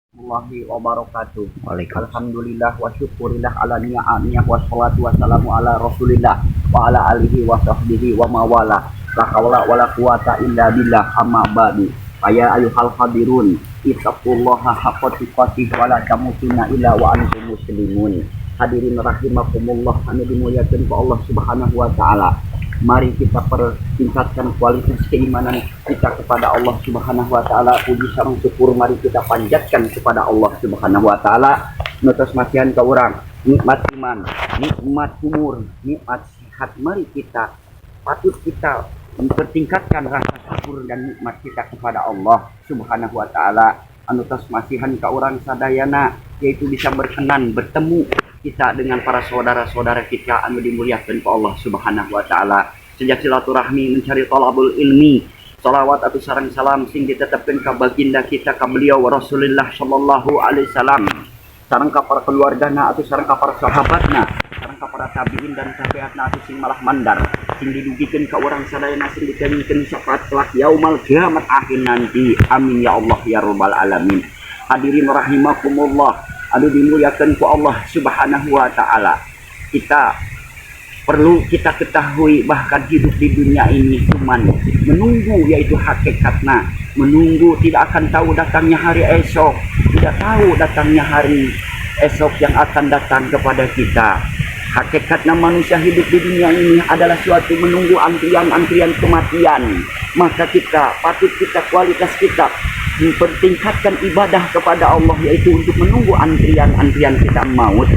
Warahmatullahi wabarakatuh. Waalaikumsalam. Alhamdulillah wa syukurillah ala ni'amih wa salatu wassalamu ala rasulillah wa ala alihi wa sahbihi wa mawala. La hawla wa la quwata illa billah, amma ba'du. Faya ayuhal hadirun, ittaqullaha haqqa tuqatih wa la tamutunna illa wa antum muslimun. Hadirin rahimakumullah, anu dimuliakan ku Allah Subhanahu wa taala. Mari kita pertingkatkan kualitas keimanan kita kepada Allah Subhanahu wa taala. Puji sareng syukur mari kita panjatkan kepada Allah Subhanahu wa taala. Nutus masihan ka urang, nikmat iman, nikmat umur, nikmat sehat. Mari kita mempertingkatkan rasa syukur dan nikmat kita kepada Allah Subhanahu wa taala. Nutus masihan ka urang sadayana, yaitu bisa berkenan bertemu kita dengan para saudara-saudara kita anu dimuliakan oleh Allah Subhanahu wa taala. Sejak silaturahmi mencari talabul ilmi, salawat atau sareng salam sing ditetapkan ka baginda kita ka beliau Rasulullah sallallahu alaihi wasallam. Sareng ka para keluargana atau sareng ka para sahabatna, sareng ka para tabiin dan tabiatna atau sing malah mandar, sing didugikeun ka urang sadayana sing dijanjikeun syafaat kelak yaumul kiamat akhir nanti. Amin ya Allah ya rabbal alamin. Hadirin rahimakumullah, anu dimuliakan ku Allah Subhanahu wa taala. Kita perlu kita ketahui bahkan hidup di dunia ini cuman menunggu, yaitu hakikatnya menunggu. Tidak akan tahu datangnya hari esok, tidak tahu datangnya hari esok yang akan datang kepada kita. Hakikatnya manusia hidup di dunia ini adalah suatu menunggu antrian-antrian kematian. Maka kita patut kualitas kita mempertingkatkan ibadah kepada Allah, yaitu untuk menunggu antrian-antrian kita maut.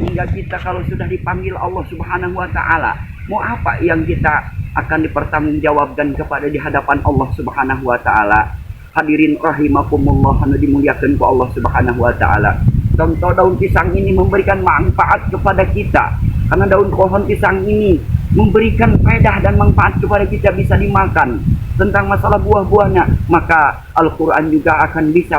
Hingga kita kalau sudah dipanggil Allah Subhanahu wa taala, mau apa yang kita akan dipertanggungjawabkan kepada di hadapan Allah Subhanahu wa taala. Hadirin rahimakumullah, anu dimuliakan ku Allah Subhanahu wa taala. Contoh daun pisang ini memberikan manfaat kepada kita, karena daun pohon pisang ini memberikan faedah dan manfaat kepada kita, bisa dimakan. Tentang masalah buah-buahnya, maka Al-Quran juga akan bisa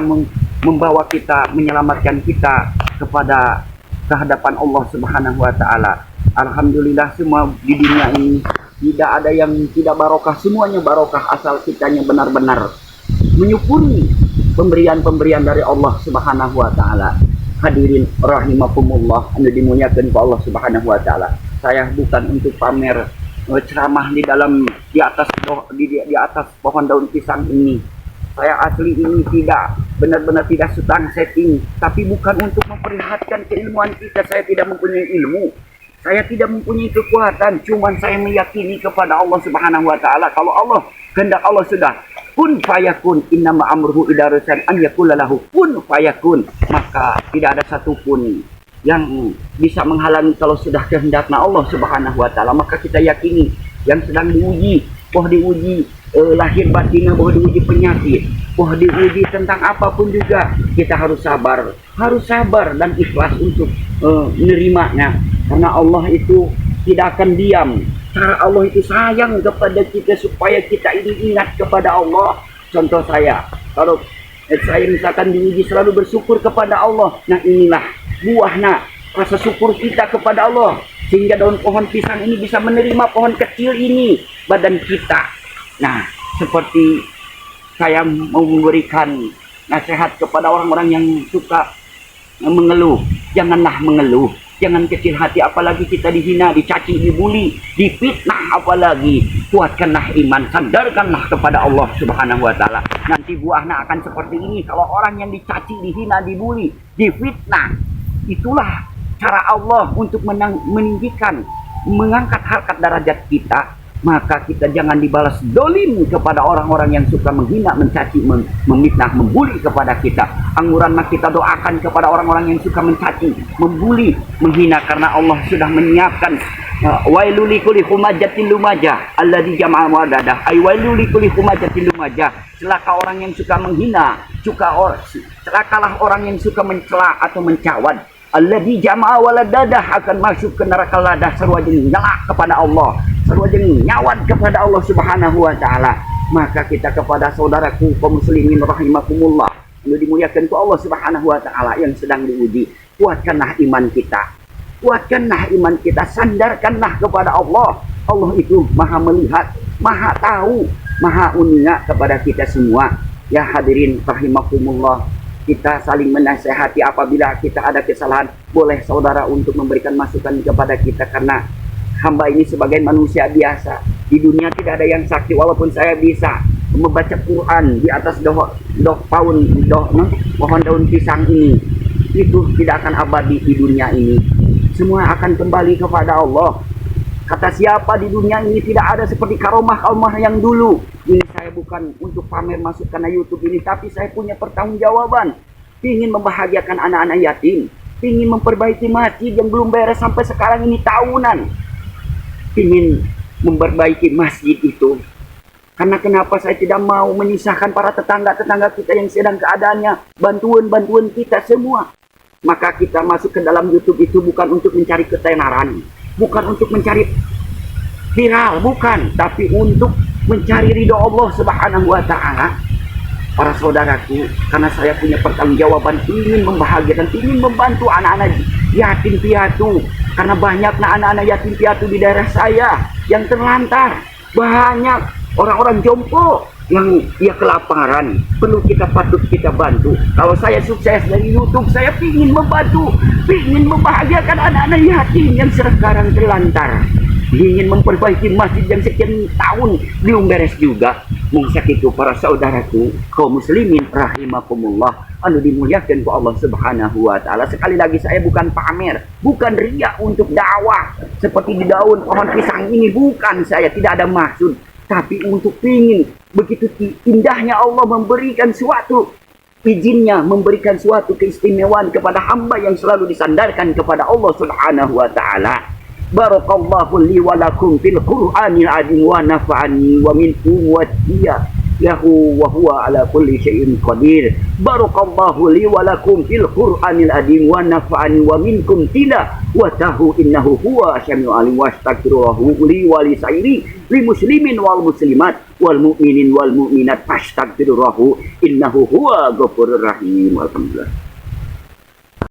membawa kita, menyelamatkan kita kepada kehadapan Allah Subhanahu wa taala. Alhamdulillah, semua di dunia ini tidak ada yang tidak barokah, semuanya barokah asal kitanya benar-benar menyukuri pemberian-pemberian dari Allah Subhanahu wa taala. Hadirin rahimakumullah, anu dimuliakan ku Allah Subhanahu wa taala. Saya bukan untuk pamer ceramah di atas pohon daun pisang ini. Saya asli ini benar-benar tidak sedang setting, tapi bukan untuk memperlihatkan keilmuan kita. Saya tidak mempunyai ilmu, saya tidak mempunyai kekuatan, cuman saya meyakini kepada Allah Subhanahu wa taala. Kalau Allah kehendak, Allah sudah kun fayakun, innama amruhu idza arada an yaqula lahu kun fayakun. Maka tidak ada satupun yang bisa menghalangi kalau sudah kehendaknya Allah Subhanahu wa taala. Maka kita yakini yang sedang diuji, diuji lahir batinnya, diuji penyakit, diuji tentang apapun juga, kita harus sabar dan ikhlas untuk menerimanya, karena Allah itu tidak akan diam. Cara Allah itu sayang kepada kita supaya kita ini ingat kepada Allah. Contoh saya, kalau saya misalkan diuji selalu bersyukur kepada Allah, nah inilah buahnya rasa syukur kita kepada Allah, sehingga daun pohon pisang ini bisa menerima pohon kecil ini, badan kita. Nah, seperti saya mau memberikan nasihat kepada orang-orang yang suka mengeluh, janganlah mengeluh, jangan kecil hati, apalagi kita dihina, dicaci, dibuli, difitnah, apalagi kuatkanlah iman, sadarkanlah kepada Allah Subhanahu wa taala. Nanti buahnya akan seperti ini. Kalau orang yang dicaci, dihina, dibuli, difitnah, itulah cara Allah untuk meninggikan, mengangkat harkat derajat kita. Maka kita jangan dibalas dolim kepada orang-orang yang suka menghina, mencaci, memfitnah, membuli kepada kita. Angguran kita doakan kepada orang-orang yang suka mencaci, membuli, menghina, karena Allah sudah menyiapkan wailul likulli humajatin lumajah alladzi jama'a wadadah. Ay wailul likulli humajatin lumajah. Celaka orang yang suka menghina, celakalah orang yang suka mencela atau mencawad. Alladzi jama'a waladadah, akan masuk ke neraka ladah sarwajeng nyala kepada Allah, sarwajeng nyawad kepada Allah Subhanahu wa taala. Maka kita kepada saudaraku kaum muslimin rahimakumullah, yang dimuliakan ku Allah Subhanahu wa taala, yang sedang diuji, kuatkanlah iman kita. Kuatkanlah iman kita, sandarkanlah kepada Allah. Allah itu maha melihat, maha tahu, maha unia kepada kita semua. Ya hadirin rahimakumullah, kita saling menasehati. Apabila kita ada kesalahan, boleh saudara untuk memberikan masukan kepada kita, karena hamba ini sebagai manusia biasa. Di dunia tidak ada yang sakti, walaupun saya bisa membaca Quran di atas pohon daun pisang ini, itu tidak akan abadi di dunia ini. Semua akan kembali kepada Allah. Kata siapa di dunia ini tidak ada seperti karomah-karomah yang dulu. Ini saya bukan untuk pamer masuk karena YouTube ini, tapi saya punya pertanggungjawaban. Ingin membahagiakan anak-anak yatim, ingin memperbaiki masjid yang belum beres sampai sekarang ini tahunan. Ingin memperbaiki masjid itu. Karena kenapa saya tidak mau menyusahkan para tetangga-tetangga kita yang sedang keadaannya, bantuan-bantuan kita semua. Maka kita masuk ke dalam YouTube itu bukan untuk mencari ketenaran, bukan untuk mencari viral, bukan, tapi untuk mencari ridho Allah Subhanahu wa Ta'ala. Para saudaraku, karena saya punya pertanggungjawaban, ingin membahagiakan, ingin membantu anak-anak yatim piatu, karena banyaknya anak-anak yatim piatu di daerah saya yang terlantar, banyak orang-orang jompo yang kelaparan, perlu patut kita bantu. Kalau saya sukses dari YouTube, saya ingin membantu, ingin membahagiakan anak-anak yatim yang sekarang terlantar, ingin memperbaiki masjid yang sekian tahun belum beres juga. Mungkin itu para saudaraku kaum muslimin rahimakumullah, anu dimuliakan ku Allah Subhanahu wa Ta'ala. Sekali lagi, saya bukan pamer, bukan riak untuk dakwah seperti di daun pohon pisang ini, bukan. Saya tidak ada maksud, tapi untuk ingin begitu indahnya Allah memberikan suatu izinnya, memberikan suatu keistimewaan kepada hamba yang selalu disandarkan kepada Allah Subhanahu wa Ta'ala. Barakallahu li wa lakum fil Qur'anil azim wa nafa'ani wa minkum wa lahu wa huwa ala kulli syai'in qadir. Barakallahu li wa lakum fil Qur'anil azim wa nafa'ani wa minkum wa tahu innahu huwa asyami'u alim wa astaghfiruhu li wa li sairi li muslimin wal muslimat wal mu'minin wal mu'minat fastaghfiruhu innahu huwa ghafurur rahim. Alhamdulillah.